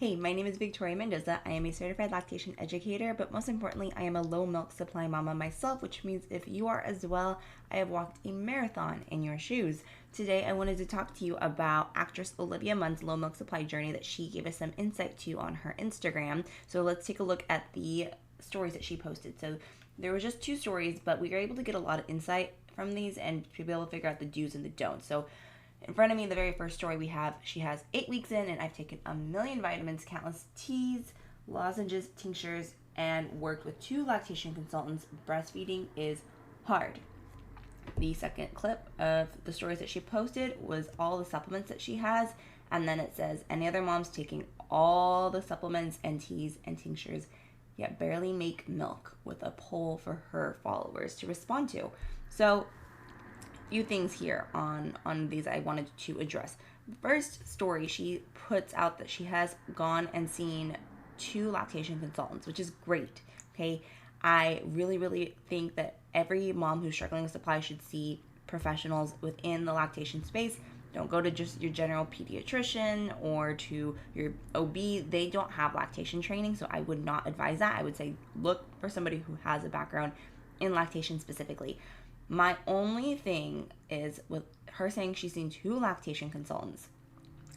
Hey, my name is Victoria Mendoza. I am a certified lactation educator, but most importantly, I am a low milk supply mama myself, which means if you are as well, I have walked a marathon in your shoes. Today, I wanted to talk to you about actress Olivia Munn's low milk supply journey that she gave us some insight to on her Instagram. So let's take a look at the stories that she posted. So there was just 2 stories, but we were able to get a lot of insight from these and to be able to figure out the do's and the don'ts. So in front of me, the very first story we have, she has 8 weeks in, and I've taken a million vitamins, countless teas, lozenges, tinctures, and worked with 2 lactation consultants. Breastfeeding is hard. The second clip of the stories that she posted was all the supplements that she has, and then it says, any other mom's taking all the supplements and teas and tinctures, yet barely make milk, with a poll for her followers to respond to. So few things here on these I wanted to address. The first story, she puts out that she has gone and seen 2 lactation consultants, which is great. Okay, I really think that every mom who's struggling with supply should see professionals within the lactation space. Don't go to just your general pediatrician or to your OB. They don't have lactation training, so I would not advise that. I would say look for somebody who has a background in lactation specifically. My only thing is with her saying she's seen 2 lactation consultants.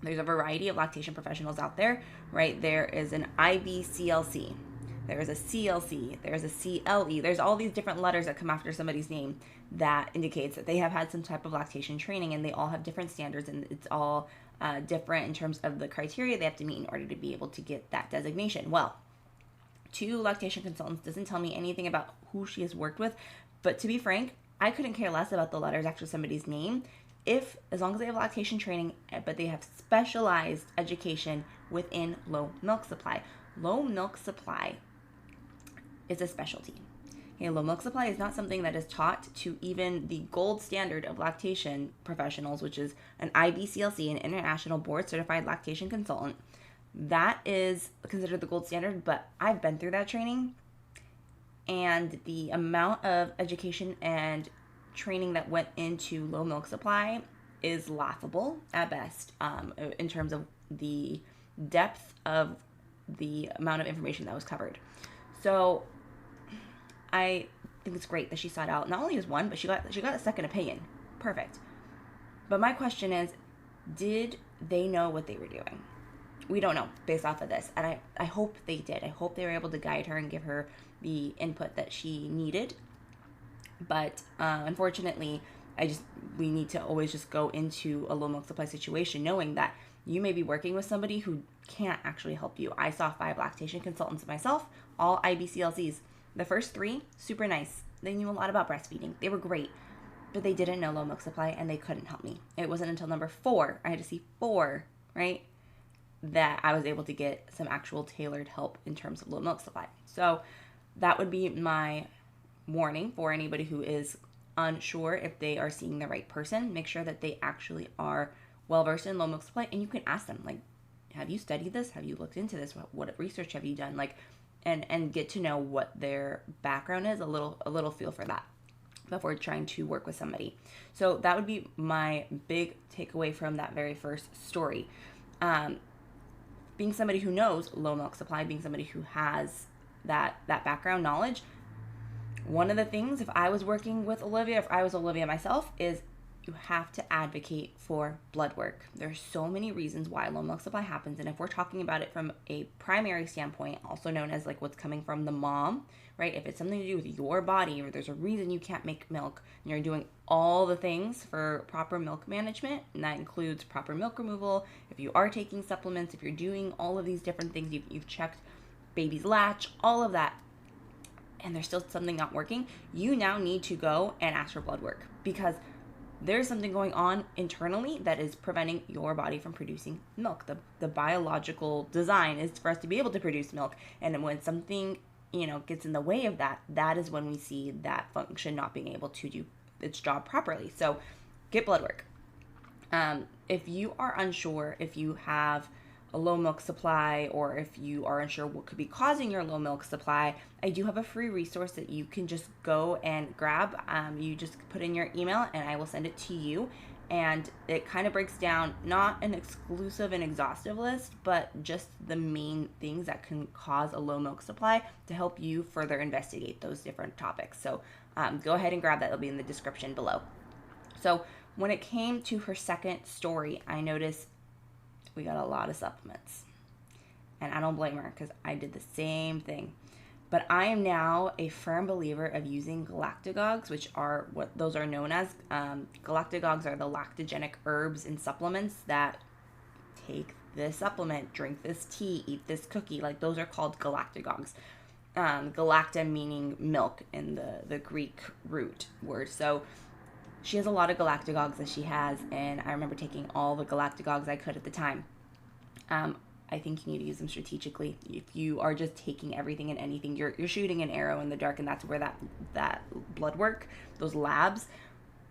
There's a variety of lactation professionals out there, right? There is an IBCLC, there's a CLC, there's a CLE. There's all these different letters that come after somebody's name that indicates that they have had some type of lactation training, and they all have different standards, and it's all different in terms of the criteria they have to meet in order to be able to get that designation. Well, 2 lactation consultants doesn't tell me anything about who she has worked with, but to be frank, I couldn't care less about the letters after somebody's name as long as they have lactation training, but they have specialized education within low milk supply. Low milk supply is a specialty. Okay, low milk supply is not something that is taught to even the gold standard of lactation professionals, which is an IBCLC, an International Board Certified Lactation Consultant. That is considered the gold standard, but I've been through that training. And the amount of education and training that went into low milk supply is laughable at best, in terms of the depth of the amount of information that was covered. So I think it's great that she sought out not only as one, but she got a second opinion. Perfect. But my question is, did they know what they were doing? We don't know based off of this, and I hope they did. I hope they were able to guide her and give her the input that she needed. But unfortunately, we need to always just go into a low milk supply situation knowing that you may be working with somebody who can't actually help you. I saw 5 lactation consultants myself, all IBCLCs. The first 3, super nice. They knew a lot about breastfeeding. They were great, but they didn't know low milk supply, and they couldn't help me. It wasn't until number 4, I had to see 4, right, that I was able to get some actual tailored help in terms of low milk supply. So that would be my warning for anybody who is unsure if they are seeing the right person. Make sure that they actually are well-versed in low milk supply, and you can ask them, like, have you studied this? Have you looked into this? What research have you done? Like, and get to know what their background is, a little feel for that before trying to work with somebody. So that would be my big takeaway from that very first story. Being somebody who knows low milk supply, being somebody who has that background knowledge, one of the things, if I was working with Olivia, if I was Olivia myself, is you have to advocate for blood work. There's so many reasons why low milk supply happens, and if we're talking about it from a primary standpoint, also known as like what's coming from the mom, right? If it's something to do with your body, or there's a reason you can't make milk, and you're doing all the things for proper milk management, and that includes proper milk removal, if you are taking supplements, if you're doing all of these different things, you've checked baby's latch, all of that, and there's still something not working, you now need to go and ask for blood work, because there's something going on internally that is preventing your body from producing milk. The biological design is for us to be able to produce milk, and when something gets in the way of that, that is when we see that function not being able to do its job properly. So get blood work. If you are unsure if you have a low milk supply, or if you are unsure what could be causing your low milk supply, I do have a free resource that you can just go and grab. You just put in your email and I will send it to you. And it kind of breaks down not an exclusive and exhaustive list, but just the main things that can cause a low milk supply to help you further investigate those different topics. So go ahead and grab that. It'll be in the description below. So when it came to her second story, I noticed we got a lot of supplements. And I don't blame her because I did the same thing. But I am now a firm believer of using galactagogues, which are what those are known as. Galactagogues are the lactogenic herbs and supplements that take this supplement, drink this tea, eat this cookie. Like those are called galactagogues. Galacta meaning milk in the Greek root word. So she has a lot of galactagogues that she has, and I remember taking all the galactagogues I could at the time. I think you need to use them strategically. If you are just taking everything and anything, you're shooting an arrow in the dark, and that's where that blood work, those labs,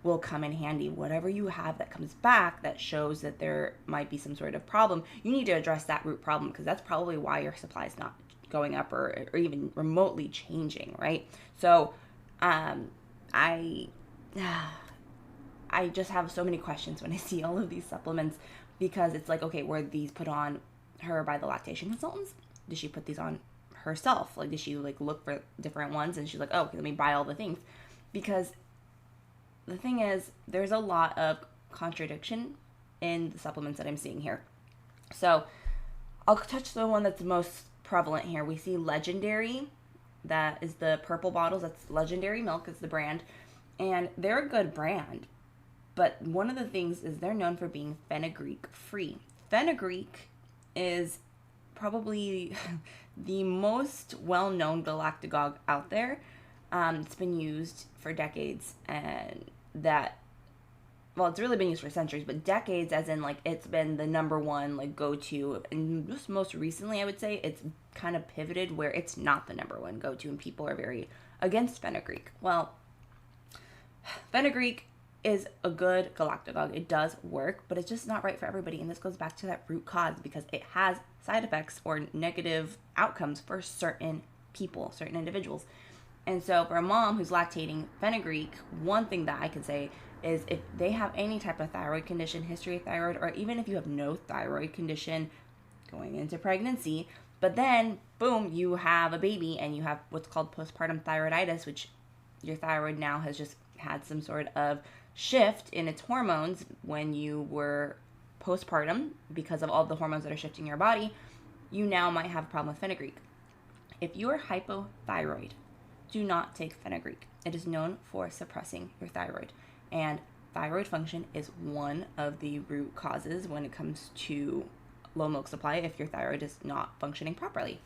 will come in handy. Whatever you have that comes back that shows that there might be some sort of problem, you need to address that root problem, because that's probably why your supply is not going up or even remotely changing, right? So I just have so many questions when I see all of these supplements, because it's like, okay, were these put on her by the lactation consultants? Did she put these on herself? Like, did she like look for different ones and she's like, oh, okay, let me buy all the things? Because the thing is, there's a lot of contradiction in the supplements that I'm seeing here. So I'll touch the one that's most prevalent here. We see Legendary. That is the purple bottles. That's Legendary Milk is the brand. And they're a good brand. But one of the things is they're known for being fenugreek-free. Fenugreek is probably the most well-known galactagogue out there. It's been used for decades, and it's really been used for centuries, but decades as in like it's been the number one like go-to. And just most recently, I would say it's kind of pivoted where it's not the number one go-to, and people are very against fenugreek. Well, fenugreek is a good galactagogue. It does work, but it's just not right for everybody. And this goes back to that root cause, because it has side effects or negative outcomes for certain people, certain individuals. And so for a mom who's lactating fenugreek, one thing that I can say is if they have any type of thyroid condition, history of thyroid, or even if you have no thyroid condition going into pregnancy, but then boom, you have a baby and you have what's called postpartum thyroiditis, which your thyroid now has just had some sort of shift in its hormones when you were postpartum because of all the hormones that are shifting your body, you now might have a problem with fenugreek. If you are hypothyroid, do not take fenugreek. It is known for suppressing your thyroid, and thyroid function is one of the root causes when it comes to low milk supply if your thyroid is not functioning properly.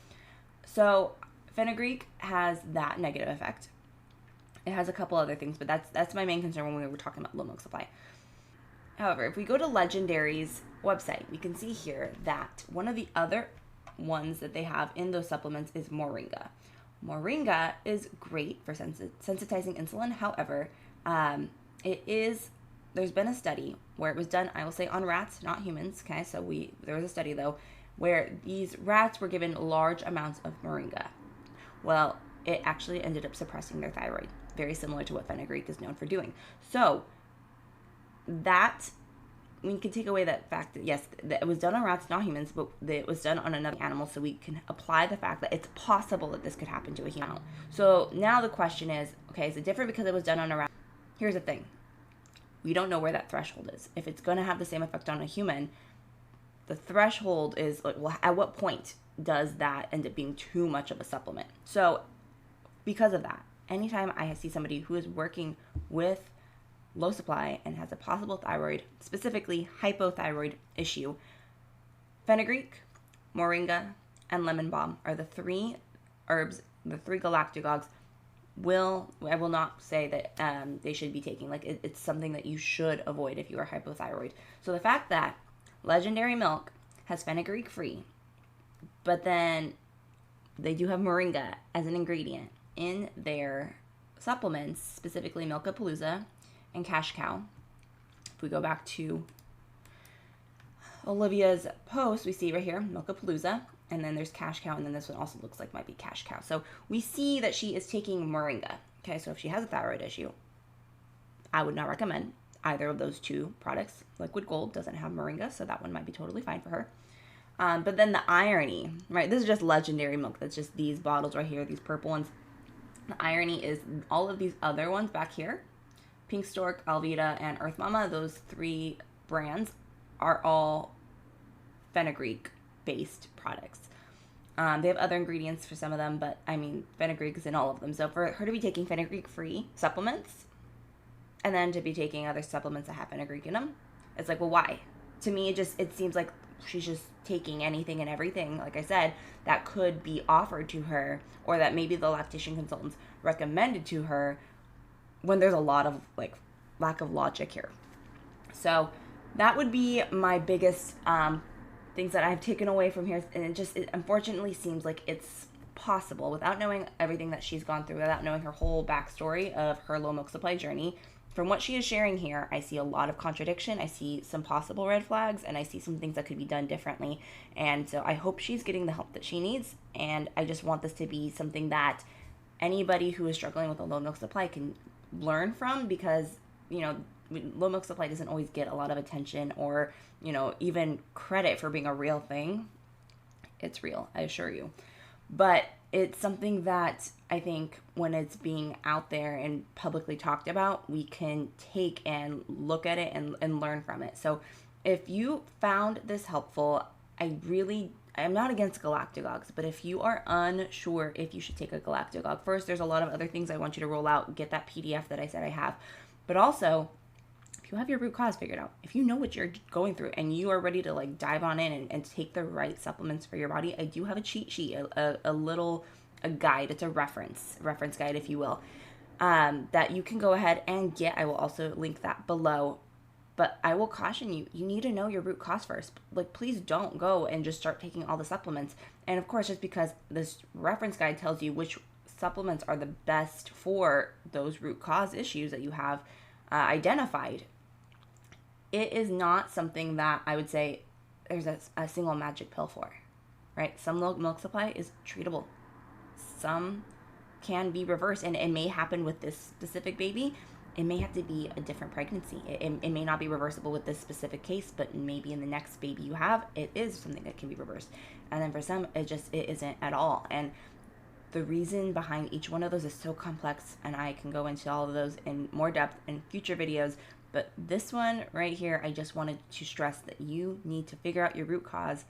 So fenugreek has that negative effect. It has a couple other things, but that's my main concern when we were talking about low milk supply. However, if we go to Legendary's website, we can see here that one of the other ones that they have in those supplements is moringa. Moringa is great for sensitizing insulin. However, there's been a study where it was done, I will say, on rats, not humans. Okay, so there was a study though where these rats were given large amounts of moringa. Well, it actually ended up suppressing their thyroid, very similar to what fenugreek is known for doing. So that, we can take away that fact that yes, that it was done on rats, not humans, but that it was done on another animal, so we can apply the fact that it's possible that this could happen to a human. So now the question is, okay, is it different because it was done on a rat? Here's the thing. We don't know where that threshold is. If it's going to have the same effect on a human, the threshold is like, well, at what point does that end up being too much of a supplement? So because of that, anytime I see somebody who is working with low supply and has a possible thyroid, specifically hypothyroid issue, fenugreek, moringa, and lemon balm are the three herbs, the three galactagogues. I will not say that they should be taking. Like it's something that you should avoid if you are hypothyroid. So the fact that Legendary Milk has fenugreek-free, but then they do have moringa as an ingredient in their supplements, specifically Milkapalooza and Cash Cow. If we go back to Olivia's post, we see right here Milkapalooza, and then there's Cash Cow, and then this one also looks like might be Cash Cow. So we see that she is taking moringa. Okay, so if she has a thyroid issue, I would not recommend. either of those two products. Liquid Gold doesn't have moringa, so that one might be totally fine for her. But then the irony, right? This is just legendary milk. That's just these bottles right here, these purple ones. The irony is all of these other ones back here, Pink Stork, Alvita, and Earth Mama, those 3 brands are all fenugreek-based products. They have other ingredients for some of them, but I mean, fenugreek is in all of them. So for her to be taking fenugreek-free supplements and then to be taking other supplements that have fenugreek in them, it's like, well, why? To me, it seems like she's just taking anything and everything, like I said, that could be offered to her, or that maybe the lactation consultants recommended to her, when there's a lot of like lack of logic here. So that would be my biggest things that I've taken away from here. And it unfortunately seems like it's possible, without knowing everything that she's gone through, without knowing her whole backstory of her low milk supply journey. From what she is sharing here, I see a lot of contradiction. I see some possible red flags, and I see some things that could be done differently. And so I hope she's getting the help that she needs. And I just want this to be something that anybody who is struggling with a low milk supply can learn from, because, you know, low milk supply doesn't always get a lot of attention or, you know, even credit for being a real thing. It's real, I assure you. But it's something that I think when it's being out there and publicly talked about, we can take and look at it and learn from it. So if you found this helpful, I'm not against galactagogues, but if you are unsure if you should take a galactagogue, first, there's a lot of other things I want you to roll out, get that PDF that I said I have. But also, if you have your root cause figured out, if you know what you're going through and you are ready to like dive on in and take the right supplements for your body, I do have a cheat sheet, a guide. It's a reference guide, if you will, that you can go ahead and get. I will also link that below. But I will caution you, you need to know your root cause first. Like, please don't go and just start taking all the supplements. And of course, just because this reference guide tells you which supplements are the best for those root cause issues that you have identified, it is not something that I would say there's a single magic pill for, right? Some milk supply is treatable. Some can be reversed, and it may happen with this specific baby. It may have to be a different pregnancy. It may not be reversible with this specific case, but maybe in the next baby you have, it is something that can be reversed. And then for some, it isn't at all. And the reason behind each one of those is so complex, and I can go into all of those in more depth in future videos. But this one right here, I just wanted to stress that you need to figure out your root cause,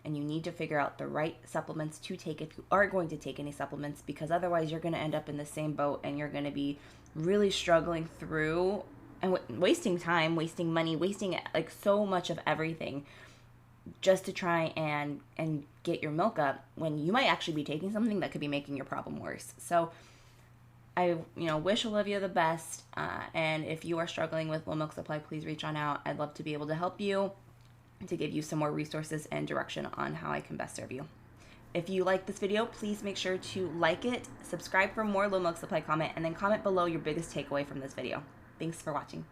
and you need to figure out the right supplements to take if you are going to take any supplements, because otherwise you're going to end up in the same boat and you're going to be really struggling through and wasting time, wasting money, wasting like so much of everything just to try and get your milk up, when you might actually be taking something that could be making your problem worse. So I wish Olivia the best, and if you are struggling with low milk supply, please reach on out. I'd love to be able to help you, to give you some more resources and direction on how I can best serve you. If you like this video, please make sure to like it, subscribe for more low milk supply, comment, and then comment below your biggest takeaway from this video. Thanks for watching.